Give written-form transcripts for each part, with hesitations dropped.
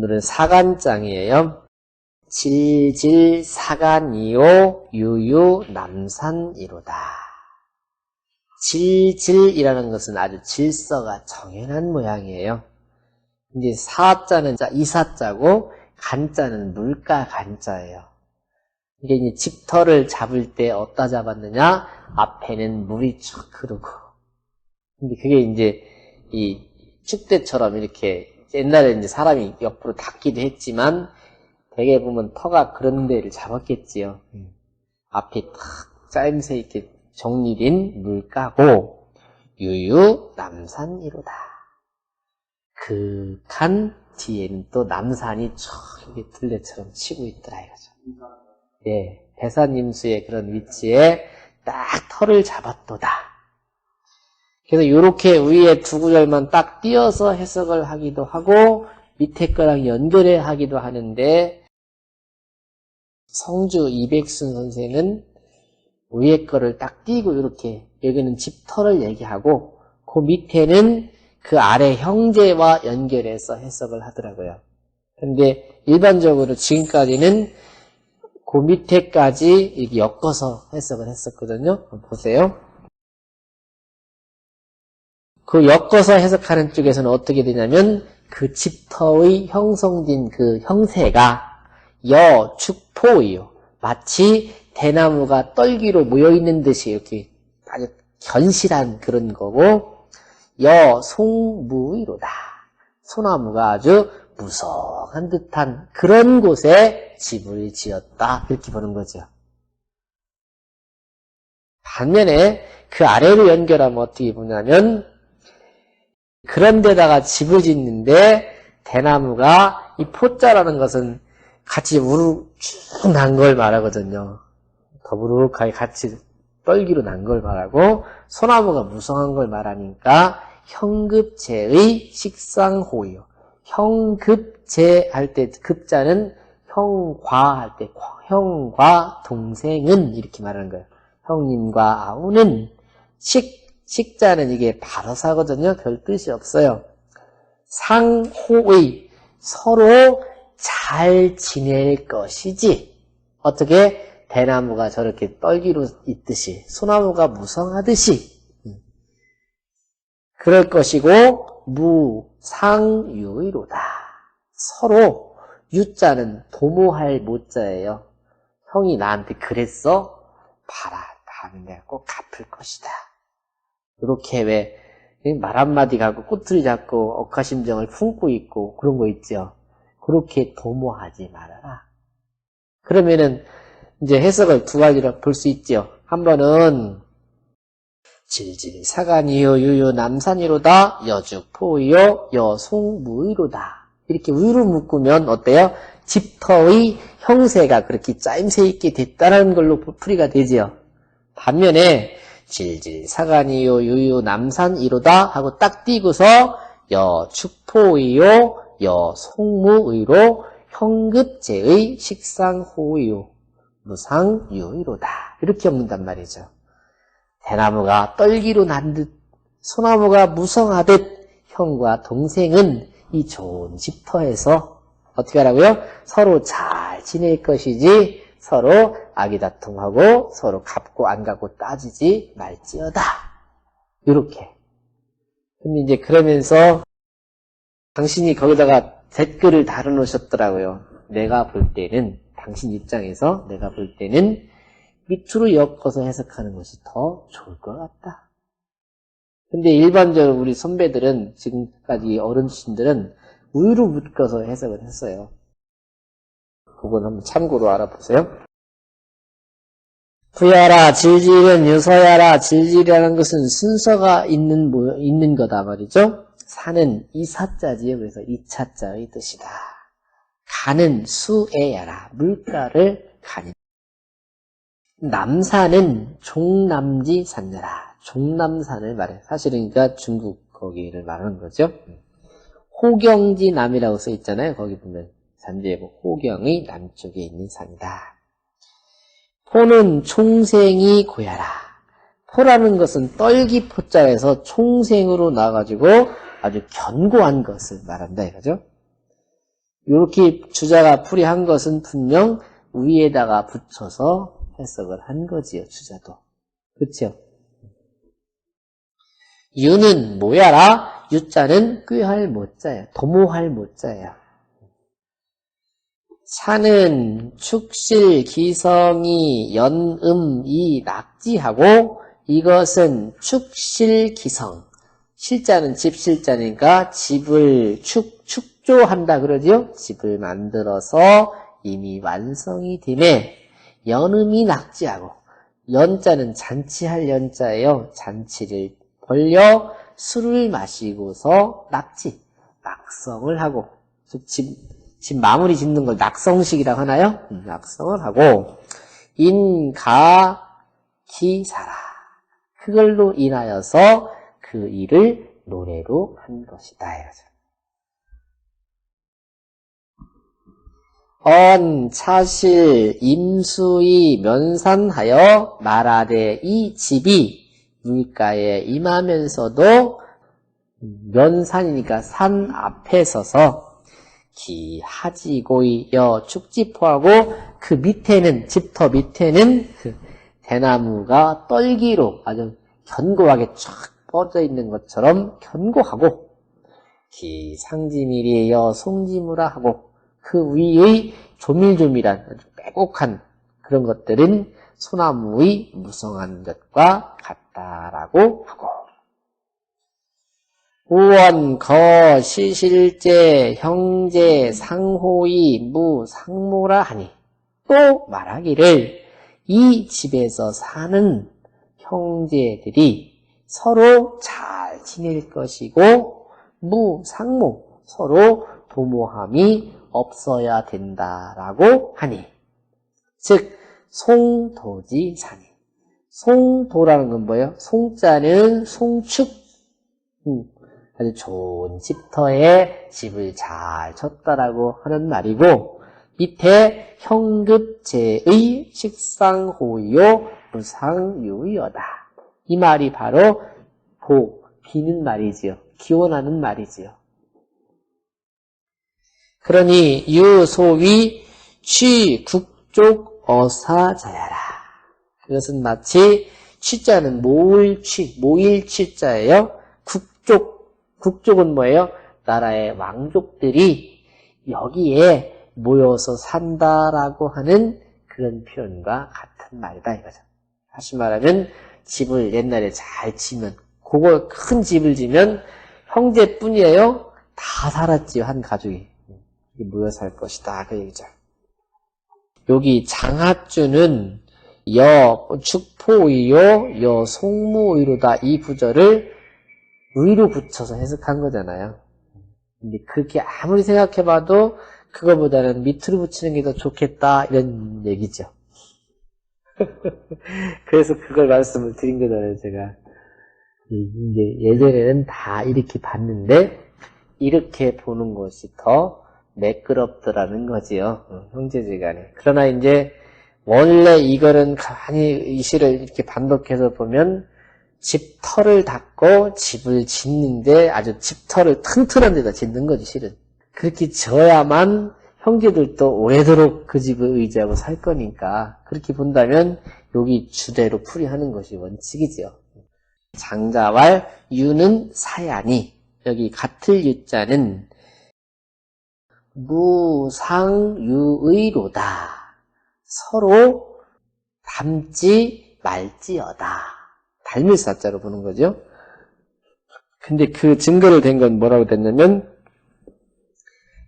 오늘은 사간장이에요. 질질 사간이요 유유 남산이로다. 질질이라는 것은 아주 질서가 정연한 모양이에요. 이제 사자는 이사자고 간자는 물가 간자예요. 이게 이제 집터를 잡을 때 어디다 잡았느냐? 앞에는 물이 쭉 흐르고. 근데 그게 이제 이 축대처럼 이렇게 옛날에 이제 사람이 옆으로 닿기도 했지만 대개 보면 터가 그런 데를 잡았겠지요. 앞에 탁 짜임새 있게 정리된 물가고 유유 남산이로다. 그 간 뒤에는 또 남산이 쫙 이렇게 들레처럼 치고 있더라 이거죠. 예, 배산임수의 그런 위치에 딱 터를 잡았도다. 그래서 이렇게 위에 두 구절만 딱 띄어서 해석을 하기도 하고 밑에 거랑 연결해 하기도 하는데 성주 이백순 선생은 위에 거를 딱 띄고 이렇게 여기는 집터를 얘기하고 그 밑에는 그 아래 형제와 연결해서 해석을 하더라고요. 근데 일반적으로 지금까지는 그 밑에까지 이렇게 엮어서 해석을 했었거든요. 보세요. 그 엮어서 해석하는 쪽에서는 어떻게 되냐면 그 집터의 형성된 그 형태가 여축포이요. 마치 대나무가 떨기로 모여있는 듯이 이렇게 아주 견실한 그런 거고 여송무이로다. 소나무가 아주 무성한 듯한 그런 곳에 집을 지었다. 이렇게 보는 거죠. 반면에 그 아래로 연결하면 어떻게 보냐면 그런 데다가 집을 짓는데 대나무가 이 포자라는 것은 같이 우르르 쭉 난 걸 말하거든요. 더부룩하게 같이 떨기로 난 걸 말하고 소나무가 무성한 걸 말하니까 형급제의 식상호요. 형급제 할 때 급자는 형과 할 때 형과 동생은 이렇게 말하는 거예요. 형님과 아우는 식자는 이게 바로사거든요. 별 뜻이 없어요. 상호의 서로 잘 지낼 것이지. 어떻게 대나무가 저렇게 떨기로 있듯이 소나무가 무성하듯이 그럴 것이고 무상유의로다. 서로 유자는 도모할 모자예요. 형이 나한테 그랬어? 봐라. 다음에 내가 꼭 갚을 것이다. 이렇게 왜 말 한마디 갖고 꼬투리 잡고 억하심정을 품고 있고 그런 거 있죠. 그렇게 도모하지 말아라. 그러면은 이제 해석을 두 가지로 볼 수 있죠. 한 번은 질질 사간이요 유유 남산이로다 여죽포이요 여송무이로다. 이렇게 위로 묶으면 어때요? 집터의 형세가 그렇게 짜임새 있게 됐다는 걸로 풀이가 되지요. 반면에 질질 사간이요 유유 남산이로다 하고 딱 띄고서 여축포이요 여송무의로 형급제의 식상호의요 무상유의로다. 이렇게 엮는단 말이죠. 대나무가 떨기로 난 듯 소나무가 무성하듯 형과 동생은 이 좋은 집터에서 어떻게 하라고요? 서로 잘 지낼 것이지 서로 아기다툼하고 서로 갚고 안 갚고 따지지 말지어다. 이렇게. 근데 이제 그러면서 당신이 거기다가 댓글을 달아놓으셨더라고요. 내가 볼 때는 당신 입장에서 내가 볼 때는 밑으로 엮어서 해석하는 것이 더 좋을 것 같다. 근데 일반적으로 우리 선배들은 지금까지 어른신들은 위로 묶어서 해석을 했어요. 그건 한번 참고로 알아보세요. 부야라 질질은 유서야라. 질질이라는 것은 순서가 있는 거다 말이죠. 사는 이사자지요. 그래서 이차자의 뜻이다. 간은 수에야라. 물가를 간이. 남산은 종남지 산야라. 종남산을 말해. 사실은 그러니까 중국 거기를 말하는 거죠. 호경지 남이라고 써 있잖아요. 거기 보면 산지에고 호경의 남쪽에 있는 산이다. 포는 총생이 고야라. 포라는 것은 떨기 포자에서 총생으로 나와가지고 아주 견고한 것을 말한다 이거죠. 이렇게 주자가 풀이한 것은 분명 위에다가 붙여서 해석을 한 거지요, 주자도. 그렇죠? 유는 뭐야라? 유자는 꾀할 못자예요. 도모할 못자예요. 사는 축실 기성이 연음이 낙지하고 이것은 축실 기성. 실자는 집실자니까 집을 축조한다 그러죠? 집을 만들어서 이미 완성이 됨에 연음이 낙지하고 연자는 잔치할 연자예요. 잔치를 벌려 술을 마시고서 낙성을 하고 집 마무리 짓는 걸 낙성식이라고 하나요? 낙성을 하고 인가기사라 그걸로 인하여서 그 일을 노래로 한 것이다. 차실 임수이 면산하여 말하되 이 집이 물가에 임하면서도 면산이니까 산 앞에 서서 기하지고이 축지포하고 그 밑에는 집터 밑에는 그 대나무가 떨기로 아주 견고하게 쫙 뻗어 있는 것처럼 견고하고 기상지밀이 송지무라 하고 그 위의 조밀조밀한 아주 빼곡한 그런 것들은 소나무의 무성한 것과 같다라고 하고 우원 거 시실제 형제 상호의 무상모라 하니 또 말하기를 이 집에서 사는 형제들이 서로 잘 지낼 것이고 무상모 서로 도모함이 없어야 된다라고 하니 즉 송도지사니 송도라는 건 뭐예요? 송자는 송축 아주 좋은 집터에 집을 잘 쳤다라고 하는 말이고 밑에 형급제의 식상호요 무상유여다 이 말이 바로 비는 말이지요. 기원하는 말이지요. 그러니 유소위 취국족 어사자야라. 그것은 마치 취자는 모일 취자예요. 국족은 뭐예요? 나라의 왕족들이 여기에 모여서 산다라고 하는 그런 표현과 같은 말이다 이거죠. 다시 말하면 집을 옛날에 잘 지면 그거 큰 집을 지면 형제뿐이에요. 다 살았지요. 한 가족이. 모여 살 것이다. 그 얘기죠. 여기 장하주는 축포의요 송무의로다 이 구절을 의로 붙여서 해석한 거잖아요. 근데 그렇게 아무리 생각해봐도 그거보다는 밑으로 붙이는 게 더 좋겠다 이런 얘기죠. 그래서 그걸 말씀을 드린 거잖아요. 제가 이제 예전에는 다 이렇게 봤는데 이렇게 보는 것이 더 매끄럽더라는 거지요. 형제지간에. 그러나 이제 원래 이거는 가만히 이 시를 이렇게 반복해서 보면 집터를 닦고 집을 짓는데 아주 집터를 튼튼한 데다 짓는 거지 실은. 그렇게 지어야만 형제들도 오래도록 그 집을 의지하고 살 거니까 그렇게 본다면 여기 주대로 풀이하는 것이 원칙이지요. 장자왈 유는 사야니 여기 같을 유자는 무상유의로다. 서로 닮지 말지어다. 닮을 사자로 보는 거죠. 근데 그 증거를 댄 건 뭐라고 됐냐면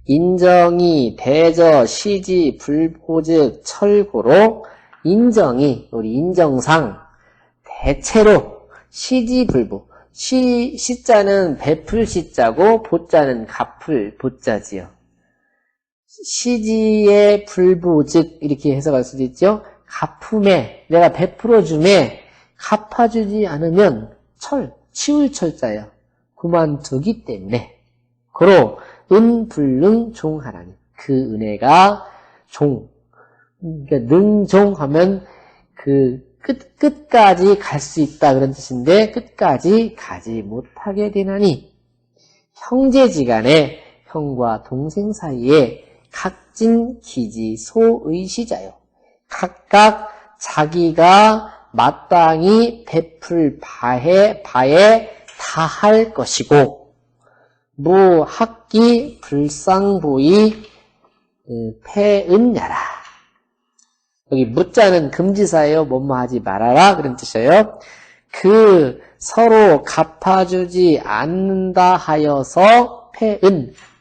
인정이 대저 시지 불보즉 철고로 인정이 우리 인정상 대체로 시지불보 시자는 베풀 시자고 보자는 갚을 보자지요. 시지의 불보즉 이렇게 해석할 수도 있죠. 갚음에 내가 베풀어줌에 갚아주지 않으면 치울 철자예요. 그만두기 때문에 고로 은불능 종하라니 그 은혜가 그러니까 능종하면 그 끝까지 갈 수 있다 그런 뜻인데 끝까지 가지 못하게 되나니 형제지간에 형과 동생 사이에 각진 기지 소의시자요. 각각 자기가 마땅히 베풀 바에 다할 것이고 무학기 불상보이 패은야라. 여기 무자는 금지사예요. 뭐뭐 하지 말아라 그런 뜻이에요. 그 서로 갚아주지 않는다 하여서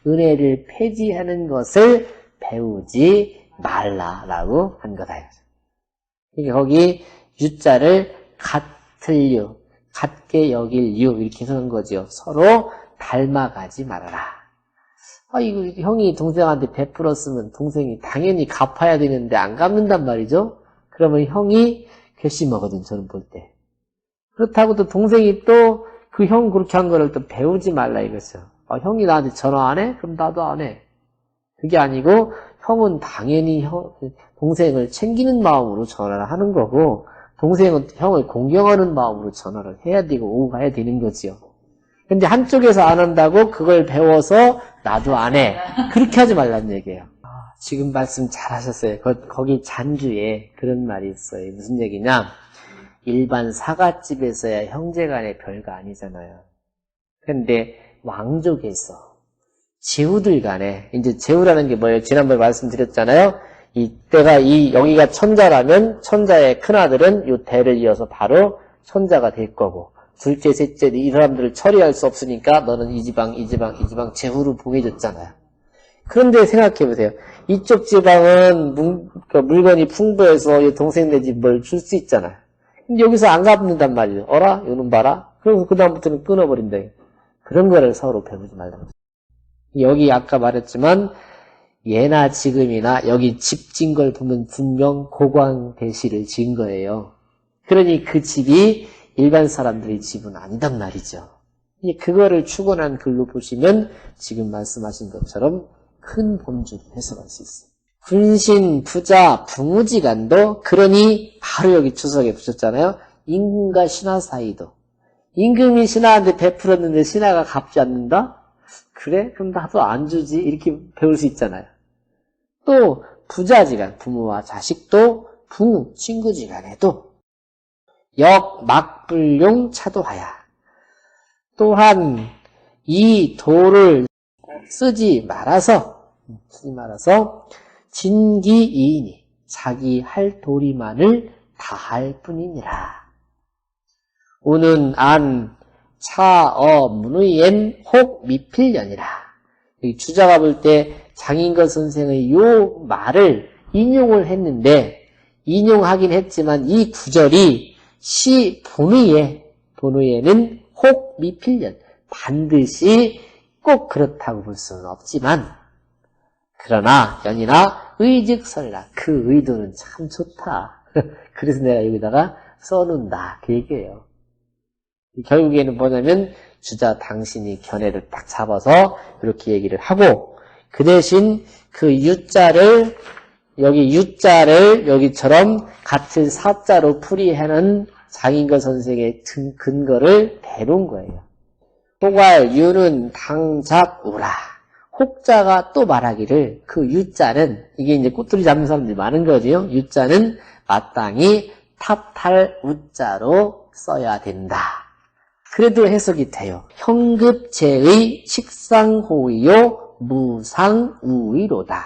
은혜를 폐지하는 것을 배우지 말라라고 한 거다. 거기 유자를 같을 유, 같게 여길 유 이렇게 쓰는 거죠. 서로 닮아가지 말아라. 이거 형이 동생한테 베풀었으면 동생이 당연히 갚아야 되는데 안 갚는단 말이죠. 그러면 형이 괘씸하거든, 저는 볼 때. 그렇다고 또 동생이 또 그 형 그렇게 한 거를 또 배우지 말라 이거죠. 형이 나한테 전화 안 해? 그럼 나도 안 해. 그게 아니고 형은 당연히 동생을 챙기는 마음으로 전화를 하는 거고 동생은 형을 공경하는 마음으로 전화를 해야 되고 오고 가야 되는 거지요. 근데 한쪽에서 안 한다고 그걸 배워서 나도 안 해. 그렇게 하지 말라는 얘기예요. 지금 말씀 잘 하셨어요. 거기 잔주에 그런 말이 있어요. 무슨 얘기냐? 일반 사갓집에서야 형제간의 별거 아니잖아요. 근데 왕족에서 제후들 간에, 이제 제후라는 게 뭐예요? 지난번에 말씀드렸잖아요. 여기가 천자라면 천자의 큰아들은 이 대를 이어서 바로 천자가 될 거고 둘째, 셋째 이 사람들을 처리할 수 없으니까 너는 이 지방 제후로 보내줬잖아요. 그런데 생각해보세요. 이쪽 지방은 물건이 풍부해서 동생 네 집 뭘 줄 수 있잖아요. 근데 여기서 안 갚는단 말이에요. 어라? 요놈 봐라? 그래서 그 다음부터는 끊어버린다. 그런 거를 서로 배우지 말라는 거죠. 여기 아까 말했지만 예나 지금이나 여기 집 진 걸 보면 분명 고광대시를 지은 거예요. 그러니 그 집이 일반 사람들의 집은 아니단 말이죠. 그거를 축원한 글로 보시면 지금 말씀하신 것처럼 큰 본주를 해석할 수 있어요. 군신, 부자, 붕우지간도 그러니 바로 여기 주석에 붙였잖아요. 임금과 신하 사이도. 임금이 신하한테 베풀었는데 신하가 갚지 않는다? 그래? 그럼 나도 안 주지. 이렇게 배울 수 있잖아요. 또 부자지간, 부모와 자식도 붕우, 친구지간에도 역막불용 차도하야. 또한 이 도를 쓰지 말아서 진기이인이 자기 할 도리만을 다할 뿐이니라. 우는 안 차어 문의엔 혹 미필년이라. 여기 주자가 볼 때 장인거 선생의 요 말을 인용을 했는데 인용하긴 했지만 이 구절이 시 본의에는 혹 미필년 반드시 꼭 그렇다고 볼 수는 없지만 그러나 연이나 의즉설라 그 의도는 참 좋다. 그래서 내가 여기다가 써놓는다 그 얘기예요. 결국에는 뭐냐면 주자 당신이 견해를 딱 잡아서 이렇게 얘기를 하고 그 대신 그 유자를 여기처럼 같은 사자로 풀이하는 장인거 선생의 근거를 대놓은 거예요. 호괄 유는 당작우라. 혹자가 또 말하기를 그 유자는 이게 이제 꼬투리 잡는 사람들이 많은 거지요. 유자는 마땅히 탑탈 우자로 써야 된다. 그래도 해석이 돼요. 형급제의 식상호의요 무상우의로다.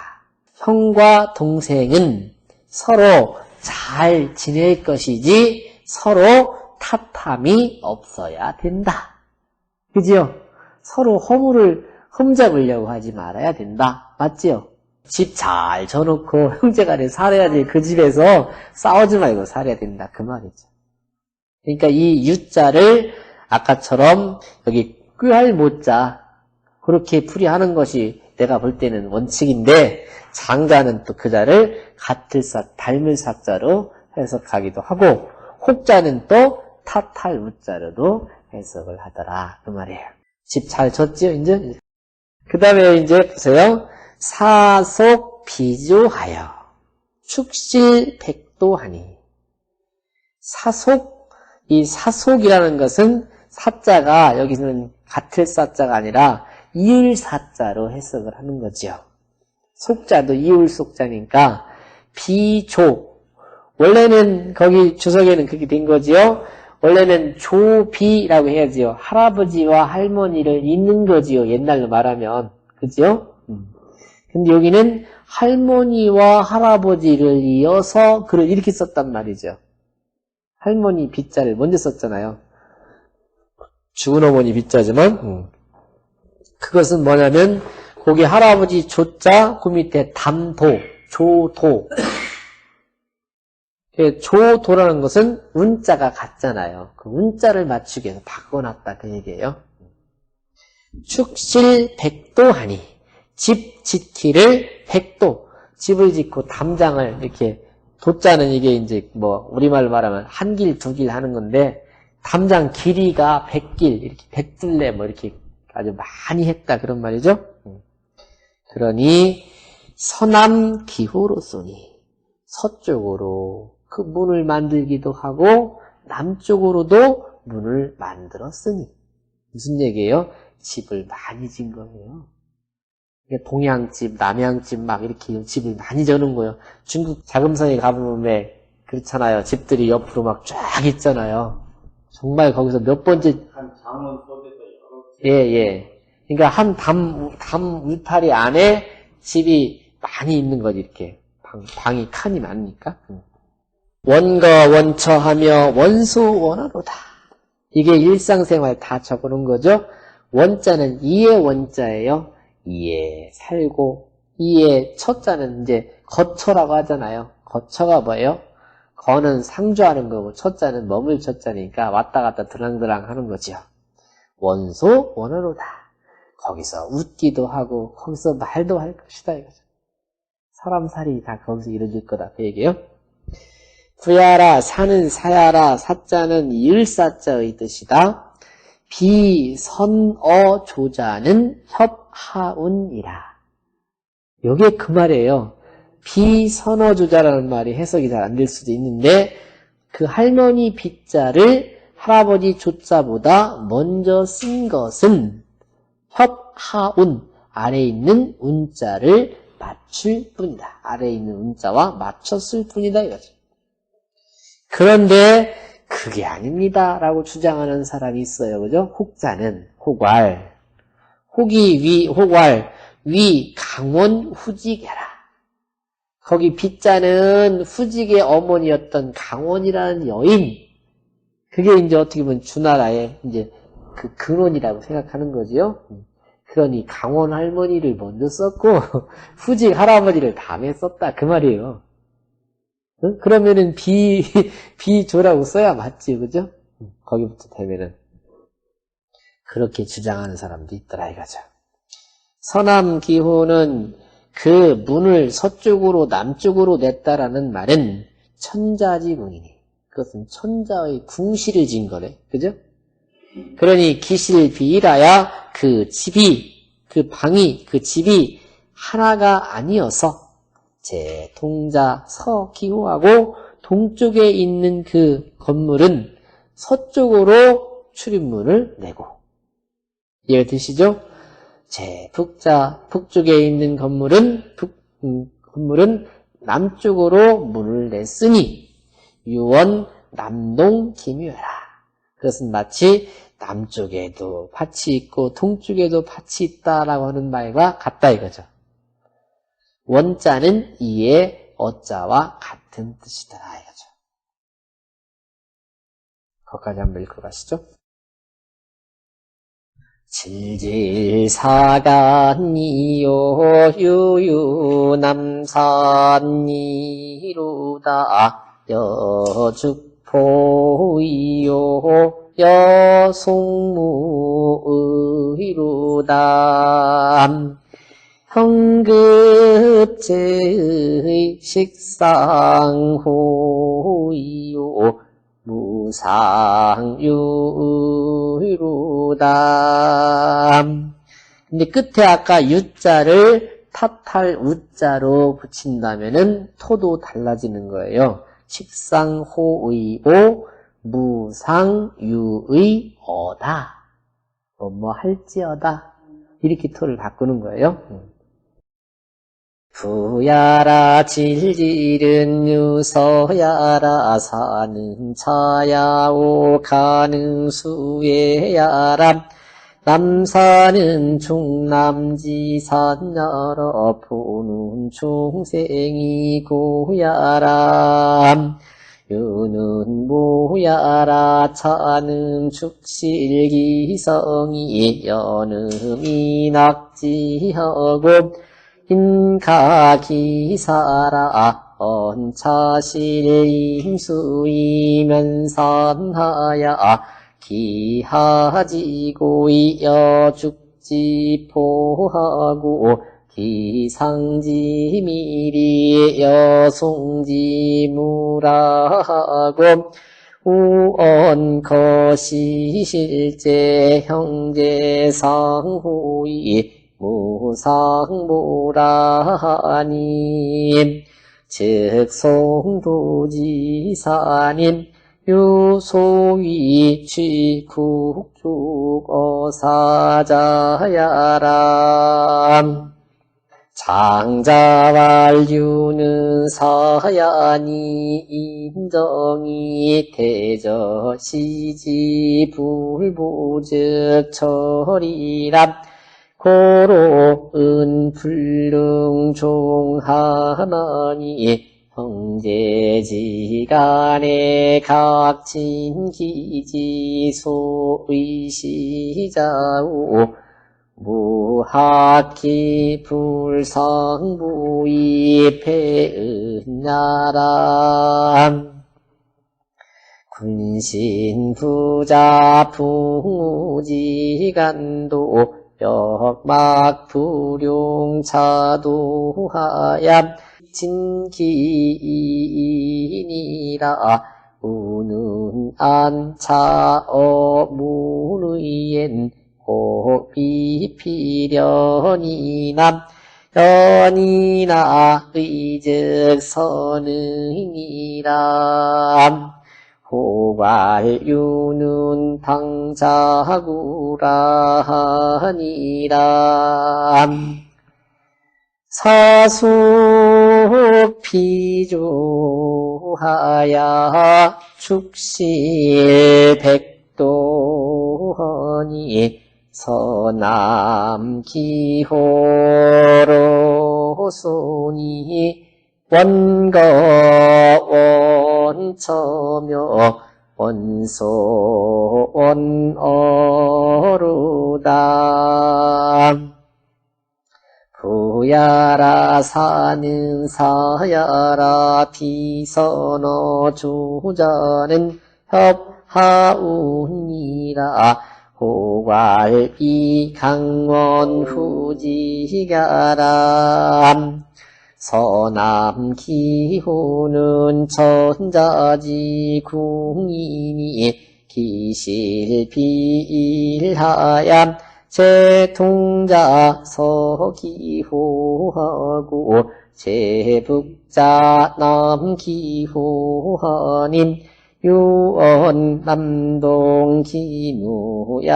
형과 동생은 서로 잘 지낼 것이지 서로 탓함이 없어야 된다. 그지요? 서로 허물을 흠잡으려고 하지 말아야 된다. 맞지요? 집 잘 져놓고 형제간에 살아야지 그 집에서 싸우지 말고 살아야 된다. 그 말이죠. 그러니까 이 유자를 아까처럼 여기 꾀할 못자 그렇게 풀이하는 것이 내가 볼 때는 원칙인데 장가는 또 그 자를 닮을 삭자로 해석하기도 하고 혹자는 또 탓할 우자로도 해석을 하더라 그 말이에요. 집 잘 졌지요 이제? 그 다음에 이제 보세요. 사속 비조하여 축실 백도하니 이 사속이라는 것은 사자가 여기서는 같을 사자가 아니라 이을 사자로 해석을 하는 거지요. 속자도 이울 속자니까 비조. 원래는 거기 주석에는 그렇게 된 거지요. 원래는 조비라고 해야지요. 할아버지와 할머니를 잇는 거지요. 옛날로 말하면. 그죠? 근데 여기는 할머니와 할아버지를 이어서 글을 이렇게 썼단 말이죠. 할머니 비자를 먼저 썼잖아요. 죽은 어머니 비자지만 그것은 뭐냐면 거기 할아버지 조자 그 밑에 담도 조도. 조도라는 것은 운자가 같잖아요. 그 운자를 맞추기 위해서 바꿔놨다 그 얘기예요. 축실 백도하니 집 짓기를 백도. 집을 짓고 담장을 이렇게 도자는 이게 이제 뭐 우리말로 말하면 한 길 두 길 하는 건데 담장 길이가 100길 이렇게 100둘레 뭐 이렇게 아주 많이 했다 그런 말이죠. 그러니 서남 기호로 쏘니 서쪽으로 그 문을 만들기도 하고 남쪽으로도 문을 만들었으니 무슨 얘기예요? 집을 많이 짓는 거예요. 동양집, 남양집 막 이렇게 집을 많이 지는 거예요. 중국 자금성에 가보면 왜 그렇잖아요. 집들이 옆으로 막 쫙 있잖아요. 정말 거기서 몇 번째 한 장원 속에서 예. 그러니까 한 담 울타리 안에 집이 많이 있는 거지 이렇게 방이 칸이 많으니까. 원거 원처하며 원소 원어로다. 이게 일상생활 다 적어놓은 거죠. 원자는 이의 원자예요. 이에 살고 이에 처자는 이제 거처라고 하잖아요. 거처가 뭐예요? 거는 상주하는 거고 처자는 머물 처자니까 왔다 갔다 드랑드랑 하는 거죠. 원소 원어로다. 거기서 웃기도 하고 거기서 말도 할 것이다 이거죠. 사람살이 다 거기서 이루어질 거다 그 얘기예요. 부야라 사는 사야라 사자는 이을사자의 뜻이다. 비선어 조자는 협하운이라. 요게 그 말이에요. 비선어 조자라는 말이 해석이 잘 안 될 수도 있는데 그 할머니 비자를 할아버지 조자보다 먼저 쓴 것은 협하운 아래에 있는 운자를 맞출 뿐이다. 아래에 있는 운자와 맞췄을 뿐이다 이거죠. 그런데 그게 아닙니다 라고 주장하는 사람이 있어요. 그죠? 혹자는 혹왈 혹왈 위 강원 후직해라. 거기 비자는 후직의 어머니였던 강원이라는 여인. 그게 이제 어떻게 보면 주나라의 이제 그 근원이라고 생각하는 거지요. 그러니 강원 할머니를 먼저 썼고 후직 할아버지를 다음에 썼다 그 말이에요. 응? 그러면은 비조라고 써야 맞지, 그죠? 거기부터 되면은. 그렇게 주장하는 사람도 있더라, 이거죠. 서남 기호는 그 문을 서쪽으로 남쪽으로 냈다라는 말은 천자지궁이니. 그것은 천자의 궁시를 진 거래, 그죠? 그러니 기실비이라야 그 집이, 그 방이, 그 집이 하나가 아니어서 제 동자 서기호하고 동쪽에 있는 그 건물은 서쪽으로 출입문을 내고 이해 되시죠? 제 북자 북쪽에 있는 건물은 남쪽으로 문을 냈으니 유원 남동 기묘라. 그것은 마치 남쪽에도 밭이 있고 동쪽에도 밭이 있다라고 하는 말과 같다 이거죠. 원자는 이의 어자와 같은 뜻이다 이거죠. 거기까지 한번 읽고 가시죠. 질질사간이요 유유남산이로다 여죽포이요 여송무의로다 형급제의 식상호이요 무상유의로다. 근데 끝에 아까 유자를 타탈 우자로 붙인다면은 토도 달라지는 거예요. 식상호의오 무상유의어다. 뭐 할지어다. 이렇게 토를 바꾸는 거예요. 부야라 질질은 유서야라 사는 차야오 가는 수예야라 남사는 중남지산 여러 푸는 중생이고야라 유는 모야라 차는 축실기성이 연음이 낙지하고 인가기사라 언차실임수이면산하야 기하지고 여죽지포하고 기상지미리 여송지무라하고 우언거시실제 형제상후이 무상무라님 즉 송두지사님 유소위 취국죽어사자야람 장자왈유는 사야니 인정이 대저시지 불부즉 철이람 고로은 불능종하나니 형제지간에 각진기지 소의시자우 무학기 불상부이 폐은야람 군신부자 풍우지간도 벽막불용차도하얌 진기이니라 우는 안차어문의엔 호비피련이남 연이나 의즉 선의니람 호발유는 당자구라하니람 사수피조하야 축실백도하니 서남기호로소니 원거원처며 원소원어루다 부야라 사는 사야라 비선어 주자는 협하운이라 호괄비 강원 후지가람 서남기후는 천자지 궁이니 기실비일하얌 제통자 서기호하고 제북자 남기호하님 유언 남동 기누야람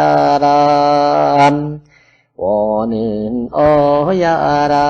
원은 어야람